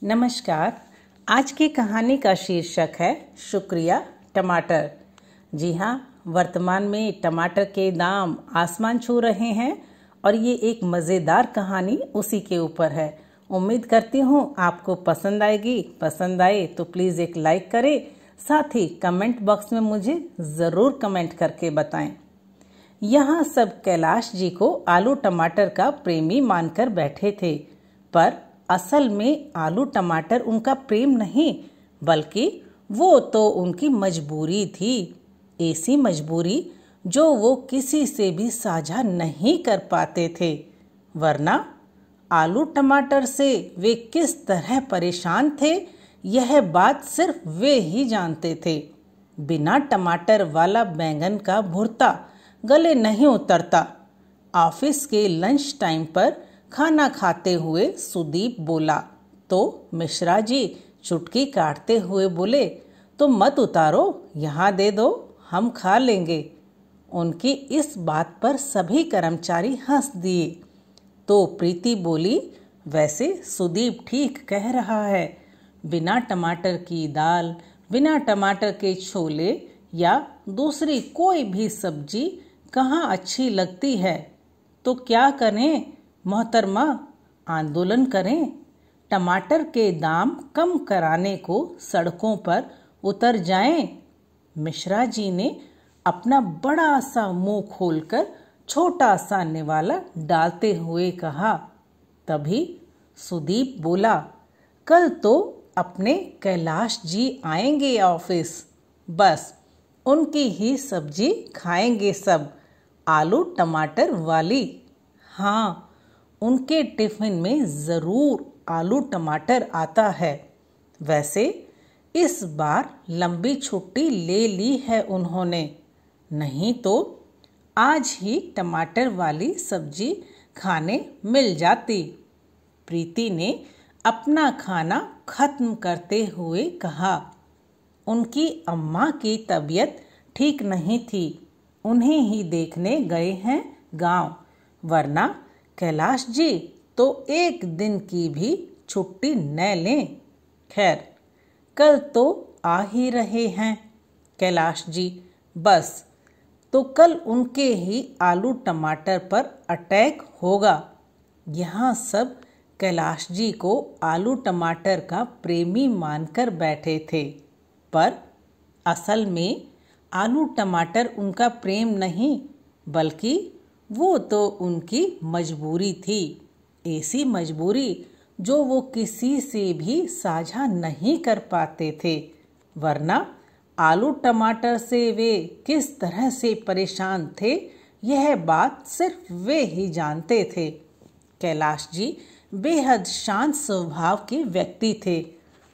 नमस्कार। आज की कहानी का शीर्षक है शुक्रिया टमाटर। जी हाँ, वर्तमान में टमाटर के दाम आसमान छू रहे हैं और ये एक मज़ेदार कहानी उसी के ऊपर है। उम्मीद करती हूँ आपको पसंद आएगी। पसंद आए तो प्लीज़ एक लाइक करें, साथ ही कमेंट बॉक्स में मुझे ज़रूर कमेंट करके बताएं। यहाँ सब कैलाश जी को आलू टमाटर का प्रेमी मानकर बैठे थे, पर असल में आलू टमाटर उनका प्रेम नहीं बल्कि वो तो उनकी मजबूरी थी। ऐसी मजबूरी जो वो किसी से भी साझा नहीं कर पाते थे, वरना आलू टमाटर से वे किस तरह परेशान थे यह बात सिर्फ वे ही जानते थे। बिना टमाटर वाला बैंगन का भुर्ता गले नहीं उतरता। ऑफिस के लंच टाइम पर खाना खाते हुए सुदीप बोला तो मिश्रा जी चुटकी काटते हुए बोले, तो मत उतारो, यहाँ दे दो, हम खा लेंगे। उनकी इस बात पर सभी कर्मचारी हंस दिए तो प्रीति बोली, वैसे सुदीप ठीक कह रहा है। बिना टमाटर की दाल, बिना टमाटर के छोले या दूसरी कोई भी सब्जी कहाँ अच्छी लगती है। तो क्या करें मोहतरमा, आंदोलन करें, टमाटर के दाम कम कराने को सड़कों पर उतर जाएं। मिश्रा जी ने अपना बड़ा सा मुंह खोलकर छोटा सा निवाला डालते हुए कहा। तभी सुदीप बोला, कल तो अपने कैलाश जी आएंगे ऑफिस, बस उनकी ही सब्जी खाएंगे सब, आलू टमाटर वाली। हाँ, उनके टिफिन में ज़रूर आलू टमाटर आता है। वैसे इस बार लंबी छुट्टी ले ली है उन्होंने, नहीं तो आज ही टमाटर वाली सब्जी खाने मिल जाती। प्रीति ने अपना खाना खत्म करते हुए कहा। उनकी अम्मा की तबीयत ठीक नहीं थी, उन्हें ही देखने गए हैं गांव, वरना कैलाश जी तो एक दिन की भी छुट्टी न लें। खैर, कल तो आ ही रहे हैं कैलाश जी, बस तो कल उनके ही आलू टमाटर पर अटैक होगा। यहाँ सब कैलाश जी को आलू टमाटर का प्रेमी मानकर बैठे थे, पर असल में आलू टमाटर उनका प्रेम नहीं बल्कि वो तो उनकी मजबूरी थी। ऐसी मजबूरी जो वो किसी से भी साझा नहीं कर पाते थे, वरना आलू टमाटर से वे किस तरह से परेशान थे यह बात सिर्फ वे ही जानते थे। कैलाश जी बेहद शांत स्वभाव के व्यक्ति थे,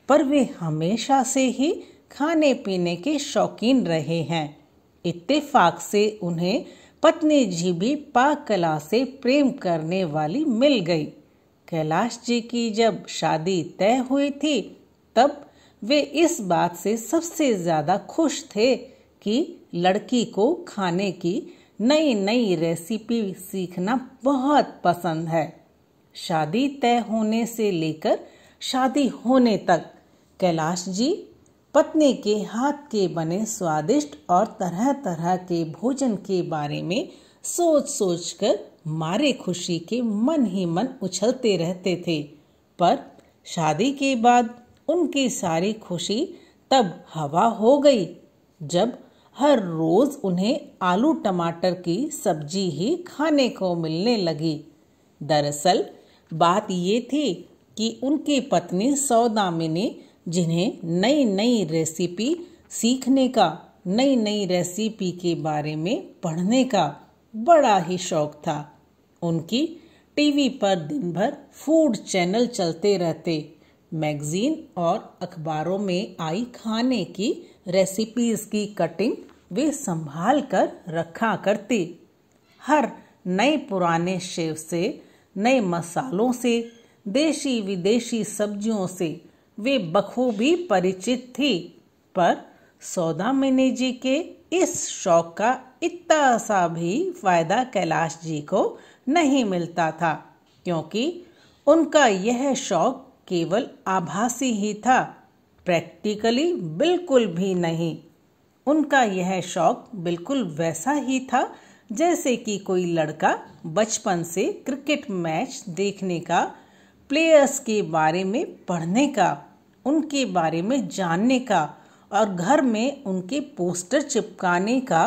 पर वे हमेशा से ही खाने पीने के शौकीन रहे हैं। इत्तेफाक से उन्हें पत्नी जी भी पाक कला से प्रेम करने वाली मिल गई। कैलाश जी की जब शादी तय हुई थी तब वे इस बात से सबसे ज्यादा खुश थे कि लड़की को खाने की नई नई रेसिपी सीखना बहुत पसंद है। शादी तय होने से लेकर शादी होने तक कैलाश जी पत्नी के हाथ के बने स्वादिष्ट और तरह तरह के भोजन के बारे में सोच सोचकर मारे खुशी के मन ही मन उछलते रहते थे। पर शादी के बाद उनकी सारी खुशी तब हवा हो गई जब हर रोज उन्हें आलू टमाटर की सब्जी ही खाने को मिलने लगी। दरअसल बात ये थी कि उनकी पत्नी सौदामिनी, जिन्हें नई नई रेसिपी सीखने का, नई नई रेसिपी के बारे में पढ़ने का बड़ा ही शौक था, उनकी टीवी पर दिन भर फूड चैनल चलते रहते। मैगजीन और अखबारों में आई खाने की रेसिपीज की कटिंग वे संभाल कर रखा करती। हर नए पुराने शेफ से, नए मसालों से, देशी विदेशी सब्जियों से वे बखूबी परिचित थी। पर सौदामिनी जी के इस शौक का इतना सा भी फायदा कैलाश जी को नहीं मिलता था, क्योंकि उनका यह शौक केवल आभासी ही था, प्रैक्टिकली बिल्कुल भी नहीं। उनका यह शौक बिल्कुल वैसा ही था जैसे कि कोई लड़का बचपन से क्रिकेट मैच देखने का, प्लेयर्स के बारे में पढ़ने का, उनके बारे में जानने का और घर में उनके पोस्टर चिपकाने का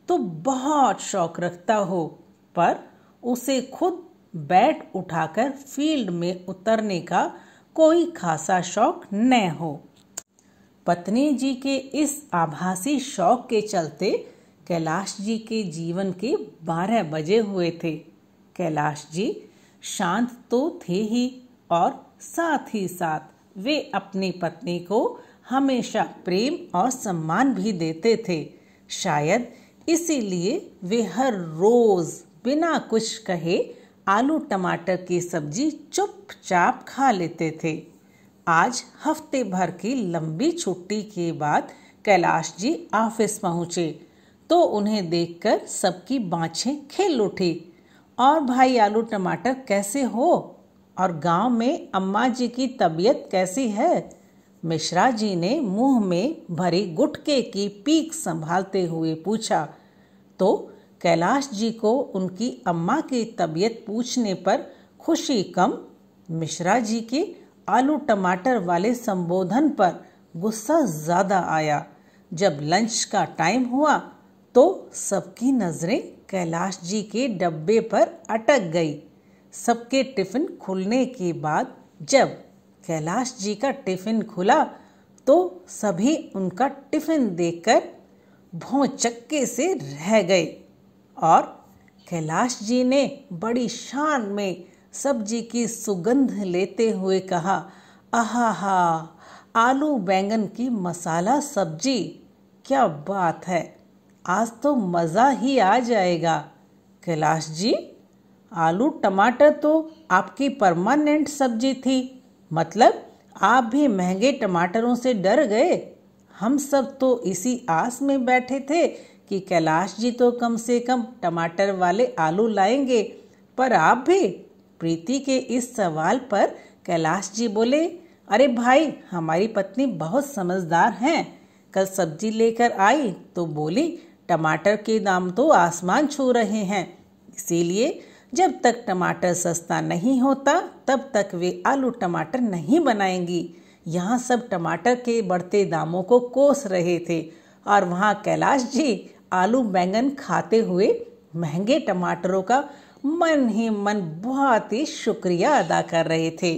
तो बहुत शौक रखता हो, पर उसे खुद बैट उठाकर फील्ड में उतरने का कोई खासा शौक न हो। पत्नी जी के इस आभासी शौक के चलते कैलाश जी के जीवन के 12 बजे हुए थे। कैलाश जी शांत तो थे ही और साथ ही साथ वे अपनी पत्नी को हमेशा प्रेम और सम्मान भी देते थे। शायद इसीलिए वे हर रोज बिना कुछ कहे आलू टमाटर की सब्जी चुपचाप खा लेते थे। आज हफ्ते भर की लंबी छुट्टी के बाद कैलाश जी ऑफिस पहुंचे तो उन्हें देखकर सबकी बाँछें खिल उठी। और भाई आलू टमाटर कैसे हो? और गांव में अम्मा जी की तबीयत कैसी है? मिश्रा जी ने मुंह में भरी गुटके की पीक संभालते हुए पूछा। तो कैलाश जी को उनकी अम्मा की तबीयत पूछने पर खुशी कम, मिश्रा जी के आलू टमाटर वाले संबोधन पर गुस्सा ज्यादा आया। जब लंच का टाइम हुआ तो सबकी नजरें कैलाश जी के डब्बे पर अटक गई। सबके टिफिन खुलने के बाद जब कैलाश जी का टिफिन खुला तो सभी उनका टिफिन देखकर भौचक्के से रह गए और कैलाश जी ने बड़ी शान में सब्जी की सुगंध लेते हुए कहा, आहा, आलू बैंगन की मसाला सब्जी, क्या बात है, आज तो मज़ा ही आ जाएगा। कैलाश जी, आलू टमाटर तो आपकी परमानेंट सब्जी थी, मतलब आप भी महंगे टमाटरों से डर गए। हम सब तो इसी आस में बैठे थे कि कैलाश जी तो कम से कम टमाटर वाले आलू लाएंगे, पर आप भी। प्रीति के इस सवाल पर कैलाश जी बोले, अरे भाई, हमारी पत्नी बहुत समझदार हैं। कल सब्जी लेकर आई तो बोली टमाटर के दाम तो आसमान छू रहे हैं, इसीलिए जब तक टमाटर सस्ता नहीं होता तब तक वे आलू टमाटर नहीं बनाएंगी। यहाँ सब टमाटर के बढ़ते दामों को कोस रहे थे और वहाँ कैलाश जी आलू बैंगन खाते हुए महंगे टमाटरों का मन ही मन बहुत ही शुक्रिया अदा कर रहे थे।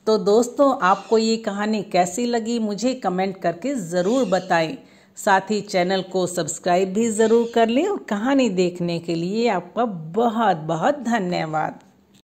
तो दोस्तों, आपको ये कहानी कैसी लगी मुझे कमेंट करके ज़रूर बताएं। साथ ही चैनल को सब्सक्राइब भी ज़रूर कर लें और कहानी देखने के लिए आपका बहुत बहुत धन्यवाद।